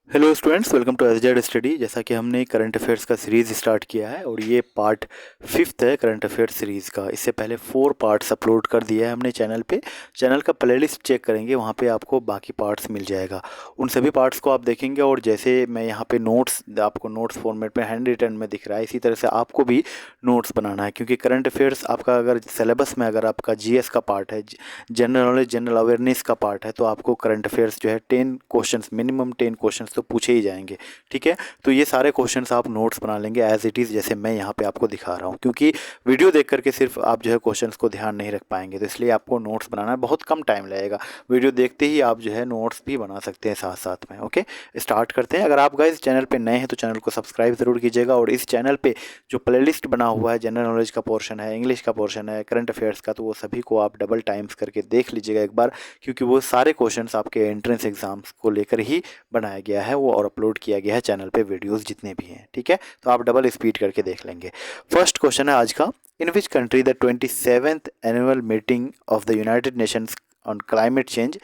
Hello students, welcome to SZ study. जैसा कि हमने करंट अफेयर्स का सीरीज़ स्टार्ट किया है और ये पार्ट 5th है करंट अफेयर्स सीरीज़ का। इससे पहले 4 पार्ट्स अपलोड कर दिया है हमने चैनल पे। चैनल का प्लेलिस्ट चेक करेंगे, वहाँ पे आपको बाकी पार्ट्स मिल जाएगा। उन सभी पार्ट्स को आप देखेंगे और जैसे मैं यहाँ पे नोट्स आपको नोट्स फॉर्मेट में हैंड रिटन में दिख रहा है, इसी तरह से आपको भी नोट्स बनाना है। क्योंकि करंट अफेयर्स आपका अगर सिलेबस में अगर आपका जीएस का पार्ट है, जनरल नॉलेज जनरल अवेयरनेस का पार्ट है, तो आपको करंट अफेयर्स जो है 10 क्वेश्चंस, मिनिमम 10 क्वेश्चंस तो पूछे ही जाएंगे। ठीक है, तो ये सारे क्वेश्चंस आप नोट्स बना लेंगे एज इट इज़, जैसे मैं यहाँ पे आपको दिखा रहा हूँ। क्योंकि वीडियो देख करके सिर्फ आप जो है क्वेश्चंस को ध्यान नहीं रख पाएंगे, तो इसलिए आपको नोट्स बनाना है। बहुत कम टाइम लगेगा, वीडियो देखते ही आप जो है नोट्स भी बना सकते हैं साथ साथ में। ओके, स्टार्ट करते हैं। अगर आप गाइस चैनल पे नए हैं तो चैनल को सब्सक्राइब ज़रूर कीजिएगा, और इस चैनल पे जो प्लेलिस्ट बना हुआ है, जनरल नॉलेज का पोर्शन है, इंग्लिश का पोर्शन है, करंट अफेयर्स का, तो वो सभी को आप डबल टाइम्स करके देख लीजिएगा एक बार। क्योंकि वो सारे क्वेश्चंस आपके एंट्रेंस एग्जाम्स को लेकर ही बनाया गया है वो, और अपलोड किया गया है चैनल पे वीडियोस जितने भी हैं। ठीक है, तो आप डबल स्पीड करके देख लेंगे। फर्स्ट क्वेश्चन है आज का, in which country the 27th annual meeting of the United Nations on climate change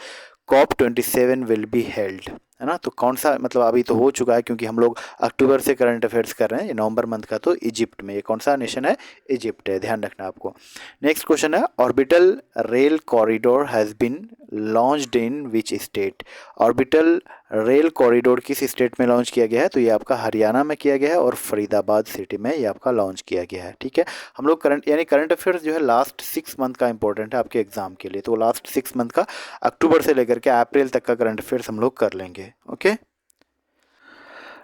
COP27 will be held, है ना। तो कौन सा, मतलब अभी तो हो चुका है क्योंकि हम लोग अक्टूबर से करंट अफेयर्स कर रहे हैं, ये नवंबर मंथ का। तो इजिप्ट में, ये कौन सा नेशन है? इजिप्ट है, ध्यान रखना आपको। नेक्स्ट क्वेश्चन है, orbital rail corridor has been launched in which state. Orbital rail corridor किस स्टेट में लॉन्च किया गया है? तो ये आपका हरियाणा में किया गया है और फरीदाबाद सिटी में ये आपका लॉन्च किया गया है। ठीक है, हम लोग करंट यानी करंट अफेयर्स जो है लास्ट 6 मंथ का इंपॉर्टेंट है आपके एग्जाम के लिए। तो लास्ट 6 मंथ का, अक्टूबर से लेकर के अप्रैल तक का करंट अफेयर्स हम लोग कर लेंगे। ओके,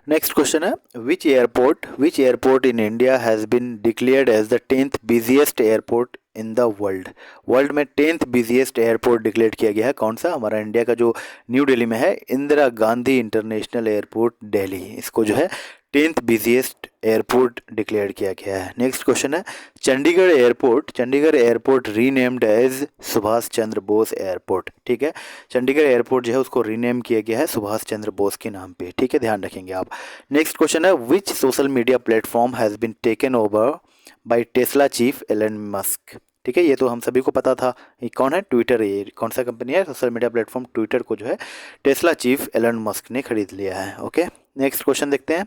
नेक्स्ट क्वेश्चन है, which airport in India has been declared as the 10th busiest airport in the world. World में 10th बिजिएस्ट एयरपोर्ट डिक्लेयर किया गया है। कौन सा? हमारा इंडिया का जो न्यू दिल्ली में है, इंदिरा गांधी इंटरनेशनल एयरपोर्ट दिल्ली, इसको जो है 10th बिजिएस्ट एयरपोर्ट डिक्लेयर किया गया है। नेक्स्ट क्वेश्चन है, Chandigarh airport renamed as Subhash Chandra Bose airport. ठीक है, चंडीगढ़ एयरपोर्ट जो है उसको रीनेम किया गया है सुभाष चंद्र बोस के नाम पे। ठीक है, ध्यान रखेंगे आप। नेक्स्ट क्वेश्चन है, which social media platform has been taken over by Tesla chief Elon Musk. ठीक है, ये तो हम सभी को पता था। ये कौन है? ट्विटर। ये कौन सा कंपनी है? सोशल मीडिया प्लेटफॉर्म ट्विटर को जो है टेस्ला चीफ एलन मस्क ने खरीद लिया है। ओके, नेक्स्ट क्वेश्चन देखते हैं,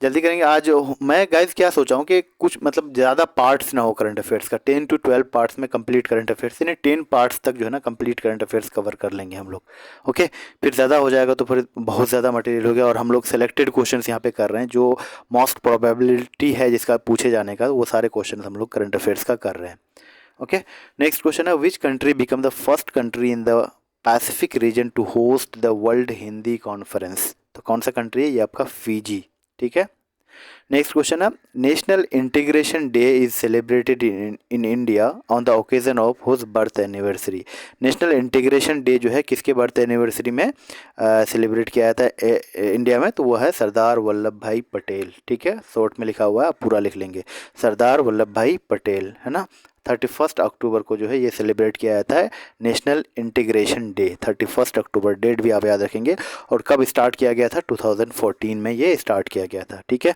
जल्दी करेंगे आज। मैं गाइज क्या सोचा हूँ कि कुछ मतलब ज़्यादा पार्ट्स ना हो करंट अफेयर्स का, 10 to 12 पार्ट्स में कंप्लीट करंट अफेयर्स, यानी 10 पार्ट्स तक जो है ना कंप्लीट करंट अफेयर्स कवर कर लेंगे हम लोग। ओके, फिर ज़्यादा हो जाएगा तो फिर बहुत ज़्यादा मटेरियल हो गया, और हम लोग सेलेक्टेड क्वेश्चन यहाँ पे कर रहे हैं जो मोस्ट प्रोबेबिलिटी है जिसका पूछे जाने का, वो सारे क्वेश्चन हम लोग करंट अफेयर्स का कर रहे हैं। ओके, नेक्स्ट क्वेश्चन है, which country become the first country in the Pacific region to host the world Hindi conference. तो कौन सा कंट्री है? ये आपका फिजी। ठीक है, नेक्स्ट क्वेश्चन है, national integration day is celebrated in India on the occasion of whose birth anniversary. National integration day जो है किसके बर्थ एनिवर्सरी में सेलिब्रेट किया जाता है इंडिया में? तो वो है सरदार वल्लभ भाई पटेल। ठीक है, शॉर्ट में लिखा हुआ है, आप पूरा लिख लेंगे, सरदार वल्लभ भाई पटेल, है ना। 31 अक्टूबर को जो है ये सेलिब्रेट किया जाता है नेशनल इंटीग्रेशन डे। 31 अक्टूबर, डेट भी आप याद रखेंगे। और कब स्टार्ट किया गया था? 2014 में ये स्टार्ट किया गया था। ठीक है,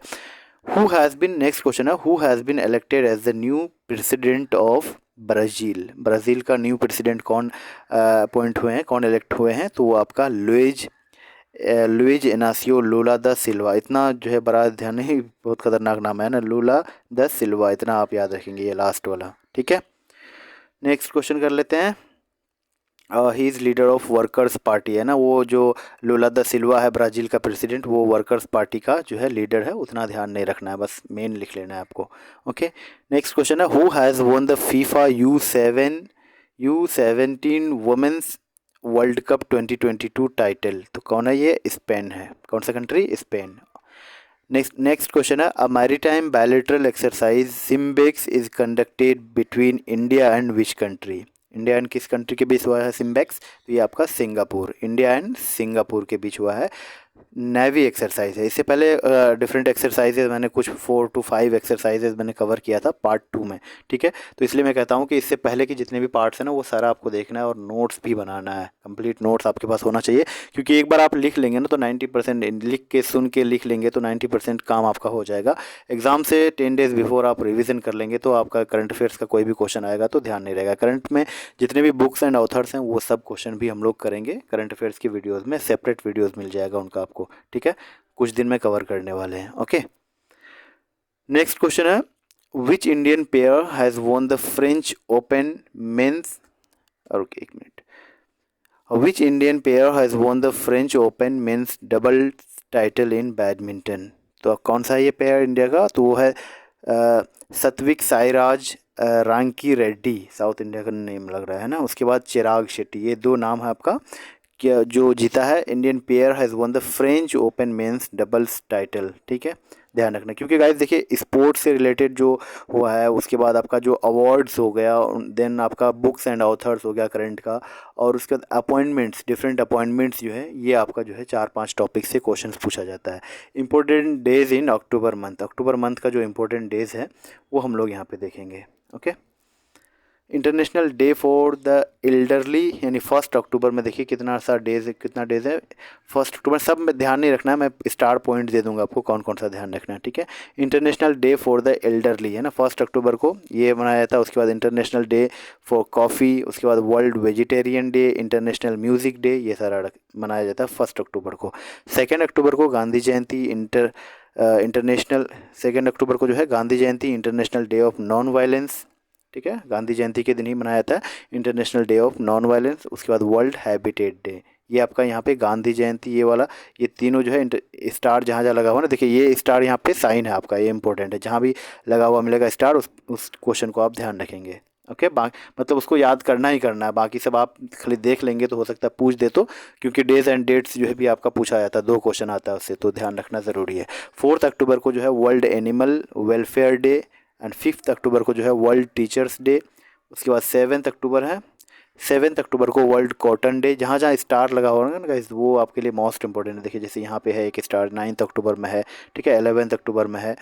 who has been, next question है, who has been elected as the new president of Brazil. Brazil का न्यू प्रेसिडेंट कौन अपॉइंट हुए हैं, कौन इलेक्ट हुए हैं? तो वो आपका लुइज इनासियो लूला द सिल्वा। इतना जो है बड़ा ध्यान नहीं, बहुत खतरनाक नाम है ना, लूला द सिल्वा, इतना आप याद रखेंगे, ये लास्ट वाला। ठीक है, नेक्स्ट क्वेश्चन कर लेते हैं, he is leader of workers party, है ना। वो जो लूला द सिल्वा है ब्राज़ील का प्रेसिडेंट, वो वर्कर्स पार्टी का जो है लीडर है। उतना ध्यान नहीं रखना है, बस मेन लिख लेना है आपको। ओके, नेक्स्ट क्वेश्चन है, who has won the FIFA U17 women's world cup 2022 title. तो कौन है ये? स्पेन है। कौन सा कंट्री? स्पेन। नेक्स्ट क्वेश्चन है, a maritime bilateral exercise SIMBEX is conducted between India and which country. India and किस कंट्री के बीच हुआ है सिम्बेक्स? तो ये आपका सिंगापुर, इंडिया एंड सिंगापुर के बीच हुआ है। नेवी एक्सरसाइज है। इससे पहले डिफरेंट एक्सरसाइजेज मैंने कुछ 4 to 5 एक्सरसाइजेज मैंने कवर किया था पार्ट 2 में। ठीक है, तो इसलिए मैं कहता हूँ कि इससे पहले के जितने भी पार्ट्स हैं ना, वो सारा आपको देखना है और नोट्स भी बनाना है। कंप्लीट नोट्स आपके पास होना चाहिए, क्योंकि एक बार आप लिख लेंगे ना तो 90% लिख के सुन के लिख लेंगे तो 90% काम आपका हो जाएगा। एग्जाम से 10 डेज़ बिफोर आप रिविज़न कर लेंगे तो आपका करंट अफेयर्स का कोई भी क्वेश्चन आएगा तो ध्यान नहीं रहेगा। करंट में जितने भी बुक्स एंड ऑथर्स हैं वो सब क्वेश्चन भी हम लोग करेंगे। करंट अफेयर्स की वीडियोज़ में सेपरेट वीडियोज़ मिल जाएगा उनका आपको, ठीक है, कुछ दिन में कवर करने वाले हैं। ओके, नेक्स्ट क्वेश्चन है which Indian pair has won the French Open men's, और एक minute, which Indian pair has won the French Open men's double title in badminton. तो कौन सा ये पेयर इंडिया का, तो वो है सत्विक साईराज रांकी रेड्डी, साउथ इंडिया का नेम लग रहा है ना, उसके बाद चिराग शेट्टी, ये दो नाम है आपका। क्या जो जीता है, Indian pair has one the French Open men's doubles title, ठीक है, ध्यान रखना। क्योंकि गाइस देखिए स्पोर्ट्स से रिलेटेड जो हुआ है, उसके बाद आपका जो अवार्ड्स हो गया, देन आपका बुक्स एंड ऑथर्स हो गया करंट का, और उसके बाद अपॉइंटमेंट्स, डिफरेंट अपॉइंटमेंट्स जो है, ये आपका जो है 4-5 टॉपिक से क्वेश्चंस पूछा जाता है। Important days in October month, October month का जो इंपॉर्टेंट डेज है वो हम लोग यहाँ पे देखेंगे। Okay, international day for the elderly, यानी 1 अक्टूबर में देखिए कितना सा डेज है, कितना डेज है 1 अक्टूबर, सब में ध्यान नहीं रखना है, मैं स्टार पॉइंट दे दूंगा आपको कौन कौन सा ध्यान रखना है, ठीक है। International day for the elderly है ना, 1 अक्टूबर को ये मनाया जाता है। उसके बाद इंटरनेशनल डे फॉर कॉफ़ी, उसके बाद world vegetarian day, international music day, ये सारा मनाया जाता है 1 अक्टूबर को। 2 अक्टूबर को गांधी जयंती, इंटरनेशनल 2 अक्टूबर को जो है Gandhi Jayanti, international day of non violence, ठीक है, गांधी जयंती के दिन ही मनाया जाता है international day of non violence. उसके बाद वर्ल्ड हैबिटेट डे, ये आपका यहाँ पे गांधी जयंती, ये वाला, ये तीनों जो है स्टार जहाँ जहाँ लगा हुआ ना, देखिए ये स्टार यहाँ पे साइन है आपका, ये इंपॉर्टेंट है, जहाँ भी लगा हुआ मिलेगा स्टार उस क्वेश्चन को आप ध्यान रखेंगे। ओके, मतलब उसको याद करना ही करना है, बाकी सब आप खाली देख लेंगे तो हो सकता है पूछ दे, तो क्योंकि डेज एंड डेट्स जो है भी आपका पूछा जाता है, 2 क्वेश्चन आता है उससे, तो ध्यान रखना ज़रूरी है। 4 अक्टूबर को जो है world animal welfare day, and 5 अक्टूबर को जो है वर्ल्ड टीचर्स डे। उसके बाद 7 अक्टूबर है, 7 अक्टूबर को वर्ल्ड कॉटन डे, जहाँ जहाँ स्टार लगा हुआ है ना गाइस, वो आपके लिए मोस्ट इंपॉर्टेंट है। देखिए जैसे यहाँ पे है एक स्टार, 9 अक्टूबर में है, ठीक है, 11 अक्टूबर में है।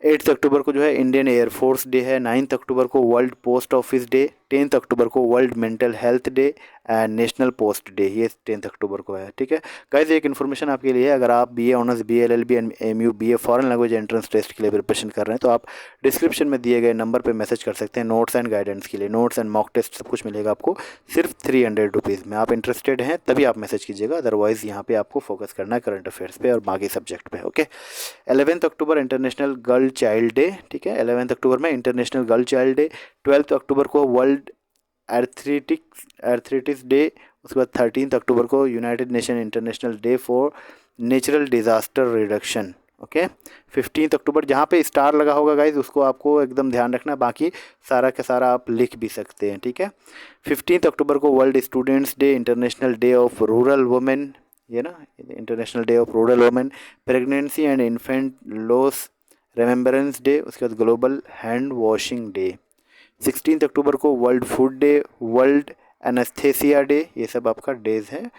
8 अक्टूबर को जो है इंडियन एयरफोर्स डे है। 9 अक्टूबर को वर्ल्ड पोस्ट ऑफिस डे। 10 अक्टूबर को world mental health day and national post day, ये 10 अक्टूबर को है, ठीक है। गाइस एक इन्फॉर्मेशन आपके लिए है, अगर आप BA honours, BA LLB and MU BA foreign language entrance test के लिए प्रिपरेशन कर रहे हैं, तो आप डिस्क्रिप्शन में दिए गए नंबर पर मैसेज कर सकते हैं नोट्स एंड गाइडेंस के लिए। नोट्स एंड मॉक टेस्ट सब कुछ मिलेगा आपको सिर्फ 300 रुपीज़ में। आप इंटरेस्टेड हैं तभी आप मैसेज कीजिएगा, अदरवाइज़ यहाँ पे आपको फोकस करना है करंट अफेयर्स पे और बाकी सब्जेक्ट पे। ओके, 11 अक्टूबर इंटरनेशनल गर्ल चाइल्ड डे, ठीक है, 11 अक्टूबर में इंटरनेशनल गर्ल चाइल्ड डे। 12 अक्टूबर को वर्ल्ड एर्थरेटिक्स डे। उसके बाद 13 अक्टूबर को United nation international day for natural disaster reduction. Okay, 15 अक्टूबर, जहाँ पे स्टार लगा होगा गाइज उसको आपको एकदम ध्यान रखना, बाकी सारा का सारा आप लिख भी सकते हैं, ठीक है। 15 अक्टूबर को world students day, international day of rural women, ये ना, international day of rural women. Pregnancy and infant loss remembrance day. उसके बाद ग्लोबल हैंड वॉशिंग डे। 16 अक्टूबर को world food day, world anaesthesia day, ये सब आपका डेज है,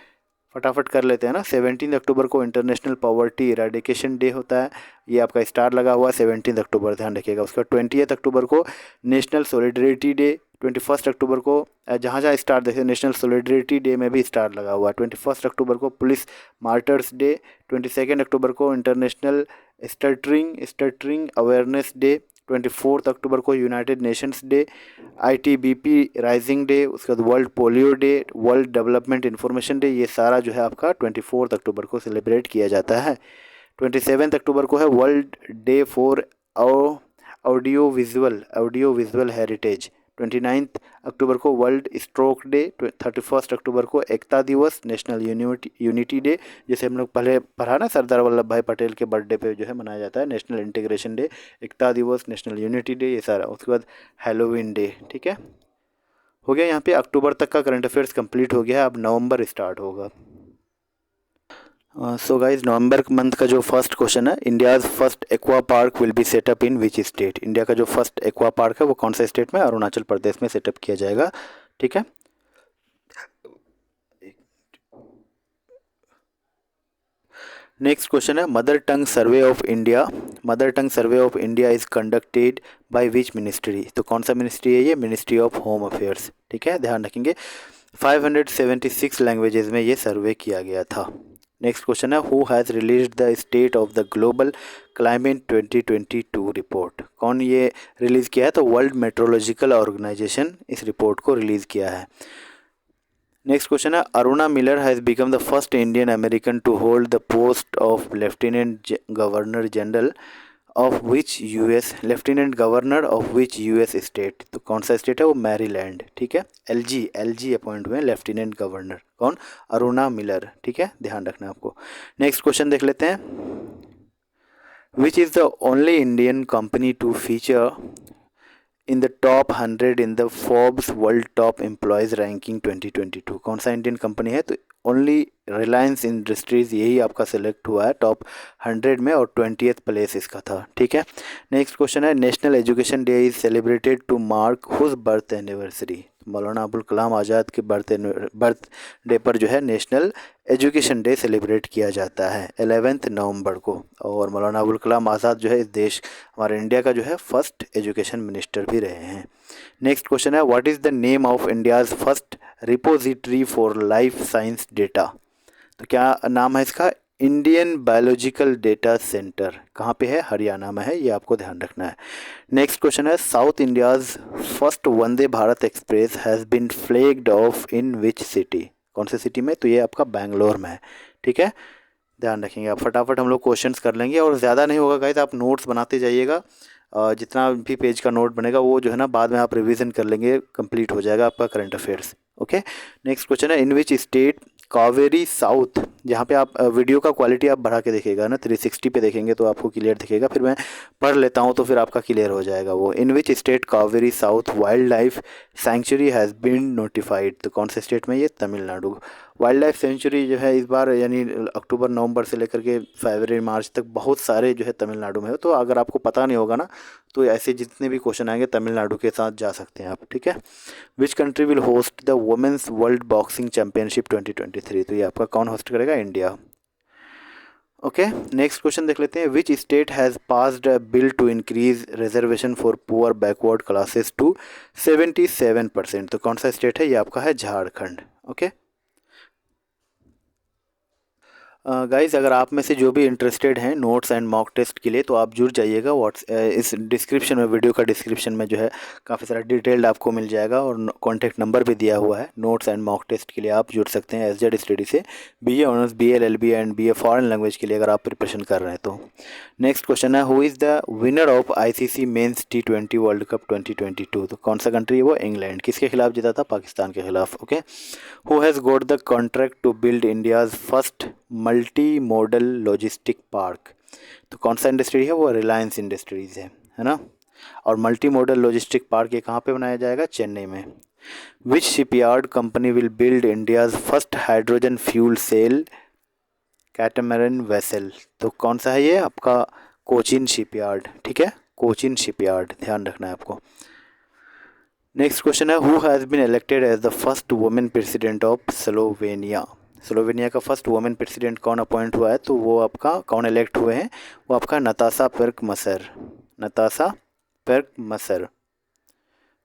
फटाफट कर लेते हैं ना। 17 अक्टूबर को इंटरनेशनल पॉवर्टी इरेडिकेशन डे होता है, ये आपका स्टार लगा हुआ है 17 अक्टूबर, ध्यान रखिएगा। उसका 20 अक्टूबर को नेशनल सोलिडरिटी डे। 21 अक्टूबर को जहाँ जहाँ स्टार देखिए नेशनल सोलिडरिटी डे में भी स्टार लगा हुआ है। 21 अक्टूबर को पुलिस मार्टर्स डे। 22 अक्टूबर को इंटरनेशनल स्टटरिंग अवेयरनेस डे। 24 अक्टूबर को United Nations day, ITBP rising day. उसके बाद world polio day, world development information day, ये सारा जो है आपका 24 अक्टूबर को सेलिब्रेट किया जाता है। 27 अक्टूबर को है world day for audio visual heritage. 29 अक्टूबर को वर्ल्ड स्ट्रोक डे। 31 अक्टूबर को एकता दिवस, नेशनल यूनिटी डे, जैसे हम लोग पहले पढ़ा ना, सरदार वल्लभ भाई पटेल के बर्थडे पे जो है मनाया जाता है नेशनल इंटीग्रेशन डे, एकता दिवस, नेशनल यूनिटी डे, ये सारा। उसके बाद हैलोवीन डे, ठीक है, हो गया। यहाँ पे अक्टूबर तक का करंट अफेयर्स कंप्लीट हो गया है, अब नवंबर स्टार्ट होगा। सो गाइज नवंबर मंथ का जो फर्स्ट क्वेश्चन है, India's first aqua park will be set up in which state. India का जो फर्स्ट एक्वा पार्क है वो कौन सा स्टेट में, अरुणाचल प्रदेश में सेटअप किया जाएगा, ठीक है। नेक्स्ट क्वेश्चन है mother tongue survey of India. Mother tongue survey of India is conducted by which ministry. तो कौन सा मिनिस्ट्री है ये, मिनिस्ट्री ऑफ होम अफेयर्स, ठीक है, ध्यान रखेंगे। 576 लैंग्वेजेस में ये सर्वे किया गया था। नेक्स्ट क्वेश्चन है who has release the state of the global climate 2022 report. कौन ये रिलीज़ किया है, तो वर्ल्ड मेट्रोलॉजिकल ऑर्गेनाइजेशन इस रिपोर्ट को रिलीज़ किया है। नेक्स्ट क्वेश्चन है, Aruna Miller has become the first Indian American to hold the post of lieutenant governor general of which US, lieutenant governor of which US state. तो कौन सा state है वो, मैरीलैंड। ठीक है, एलजी अपॉइंट हुए हैं लेफ्टिनेंट गवर्नर, कौन, अरुणा मिलर। ठीक है, ध्यान रखना आपको। नेक्स्ट क्वेश्चन देख लेते हैं, which is the only Indian company to feature in the top 100 in the Forbes world top employers ranking 2022। कौन सा इंडियन कंपनी है, तो ओनली रिलायंस इंडस्ट्रीज़ यही आपका सेलेक्ट हुआ है टॉप 100 में, और 20th प्लेस इसका था। ठीक है, नेक्स्ट क्वेश्चन है, national education day is celebrated to mark whose birth anniversary. Maulana Abul Kalam Azad के बर्थ डे पर जो है नेशनल एजुकेशन डे सेलिब्रेट किया जाता है 11 नवंबर को। और मौलाना अबुल कलाम आज़ाद जो है इस देश, हमारे इंडिया का जो है फर्स्ट एजुकेशन मिनिस्टर भी रहे हैं। नेक्स्ट क्वेश्चन है, what is the name of India's first repository for life science data. तो क्या नाम है इसका, इंडियन बायोलॉजिकल डेटा सेंटर। कहाँ पे है, हरियाणा में है, ये आपको ध्यान रखना है। नेक्स्ट क्वेश्चन है, South India's first Vande Bharat express has been flagged off in which city. कौन से सिटी में, तो ये आपका बैंगलोर में है। ठीक है, ध्यान रखेंगे आप। फटाफट हम लोग क्वेश्चंस कर लेंगे, और ज़्यादा नहीं होगा गाइस, आप नोट्स बनाते जाइएगा। जितना भी पेज का नोट बनेगा वो जो है ना बाद में आप रिवीजन कर लेंगे, कंप्लीट हो जाएगा आपका current affairs. Okay, next question है, इन विच स्टेट कावेरी साउथ। जहाँ पे आप वीडियो का क्वालिटी आप बढ़ा के देखिएगा ना, 360 पे देखेंगे तो आपको क्लियर दिखेगा, फिर मैं पढ़ लेता हूँ तो फिर आपका क्लियर हो जाएगा वो। In which state Kaveri south wildlife sanctuary has been notified. तो कौन से स्टेट में, ये तमिलनाडु। वाइल्ड लाइफ सेंचुरी जो है इस बार यानी अक्टूबर नवंबर से लेकर के फरवरी मार्च तक बहुत सारे जो है तमिलनाडु में हो, तो अगर आपको पता नहीं होगा ना तो ऐसे जितने भी क्वेश्चन आएंगे तमिलनाडु के साथ जा सकते हैं आप। ठीक है, which country will host the women's world boxing championship 2023। तो ये आपका कौन होस्ट करेगा, इंडिया। ओके, नेक्स्ट क्वेश्चन देख लेते हैं, which state has passed a bill to increase reservation for poor backward classes to 77%। तो कौन सा स्टेट है, ये आपका है झारखंड। ओके गाइज़, अगर आप में से जो भी इंटरेस्टेड हैं नोट्स एंड मॉक टेस्ट के लिए तो आप जुड़ जाइएगा। इस डिस्क्रिप्शन में, वीडियो का डिस्क्रिप्शन में जो है काफ़ी सारा डिटेल्ड आपको मिल जाएगा, और कॉन्टैक्ट नंबर भी दिया हुआ है। नोट्स एंड मॉक टेस्ट के लिए आप जुड़ सकते हैं एसजेड स्टडी से, BA honours, BA LLB and BA foreign language के लिए अगर आप प्रिपरेशन कर रहे हैं तो। नेक्स्ट क्वेश्चन है, who is the winner of ICC men's T20 world cup 2022। तो कौन सा कंट्री है वो, इंग्लैंड। किसके खिलाफ जीता था, पाकिस्तान के खिलाफ। Okay, who has got the contract to build India's first multi model logistic park. तो कौन सा इंडस्ट्री है वो, रिलायंस इंडस्ट्रीज़ है ना। और मल्टी मॉडल लॉजिस्टिक पार्क ये कहाँ पे बनाया जाएगा, चेन्नई में। Which shipyard company will build India's first hydrogen fuel cell catamaran vessel. तो कौन सा है ये आपका, कोचिन शिपयार्ड। ठीक है, कोचिन शिपयार्ड, ध्यान रखना है आपको। नेक्स्ट क्वेश्चन है, who has been elected as the first women president of Slovenia. Slovenia का फर्स्ट वुमेन प्रेसिडेंट कौन अपॉइंट हुआ है, तो वो आपका कौन इलेक्ट हुए हैं, वो आपका नताशा पेर्क-मसर। नताशा पेर्क-मसर।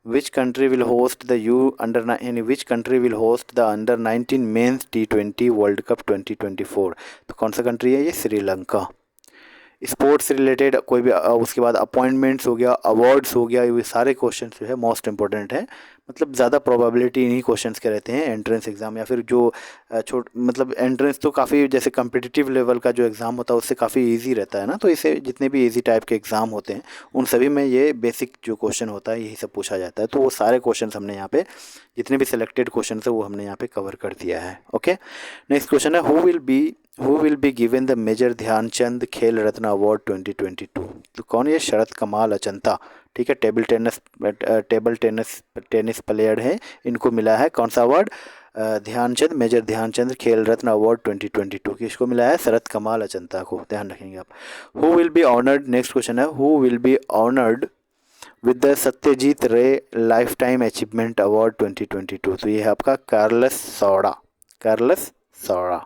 Which country will host the which country will host the under 19 men's T20 world cup 2024। तो कौन सा कंट्री है ये, श्रीलंका। स्पोर्ट्स से रिलेटेड कोई भी उसके बाद अपॉइंटमेंट्स हो गया, अवार्ड्स हो गया, ये सारे क्वेश्चन जो है मोस्ट इंपॉर्टेंट है। मतलब ज़्यादा प्रोबेबिलिटी इन्हीं क्वेश्चंस के रहते हैं एंट्रेंस एग्ज़ाम, या फिर जो मतलब एंट्रेंस तो काफ़ी जैसे कम्पिटिटिव लेवल का जो एग्ज़ाम होता है उससे काफ़ी इजी रहता है ना, तो इसे जितने भी इजी टाइप के एग्ज़ाम होते हैं उन सभी में ये बेसिक जो क्वेश्चन होता है यही सब पूछा जाता है। तो वो सारे क्वेश्चन हमने यहाँ पे जितने भी सिलेक्टेड क्वेश्चन है वो हमने यहाँ पे कवर कर दिया है। ओके, नेक्स्ट क्वेश्चन है, who will be given the major Dhyan Chand Khel Ratna award 2022। तो कौन, ये शरद कमाल अचंता। ठीक है, टेबल टेनिस प्लेयर है, इनको मिला है कौन सा award, Dhyanchand, major Dhyan Chand Khel Ratna award 2022। किसको मिला है, शरद कमाल अचंता को, ध्यान रखेंगे आप। Who will be honoured, next question है, who will be honoured with the Satyajit Ray life time achievement award 2022। तो ये है आपका कार्लस सौड़ा।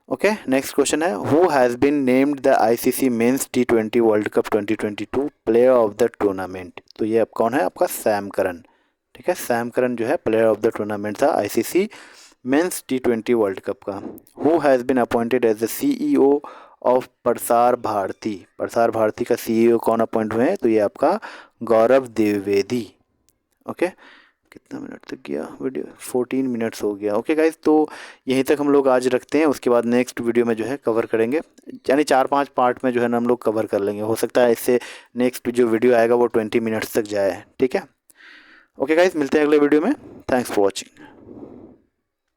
ओके, नेक्स्ट क्वेश्चन है, who has been named the ICC men's T20 world cup 2022 player of the tournament. तो ये अब कौन है आपका, सैम करन। ठीक है, सैम करन जो है प्लेयर ऑफ द टूर्नामेंट था ICC men's T20 world cup का। Who has been appointed as the CEO of Prasar Bharati का CEO कौन अपॉइंट हुए हैं, तो ये आपका गौरव द्विवेदी। ओके, कितना मिनट तक गया वीडियो? 14 मिनट्स हो गया। ओके गाइज, तो यहीं तक हम लोग आज रखते हैं। उसके बाद नेक्स्ट वीडियो में जो है कवर करेंगे, यानी 4-5 पार्ट में जो है ना हम लोग कवर कर लेंगे। हो सकता है इससे नेक्स्ट जो वीडियो आएगा वो 20 मिनट्स तक जाए। ठीक है, ओके गाइज, मिलते हैं अगले वीडियो में। Thanks for watching.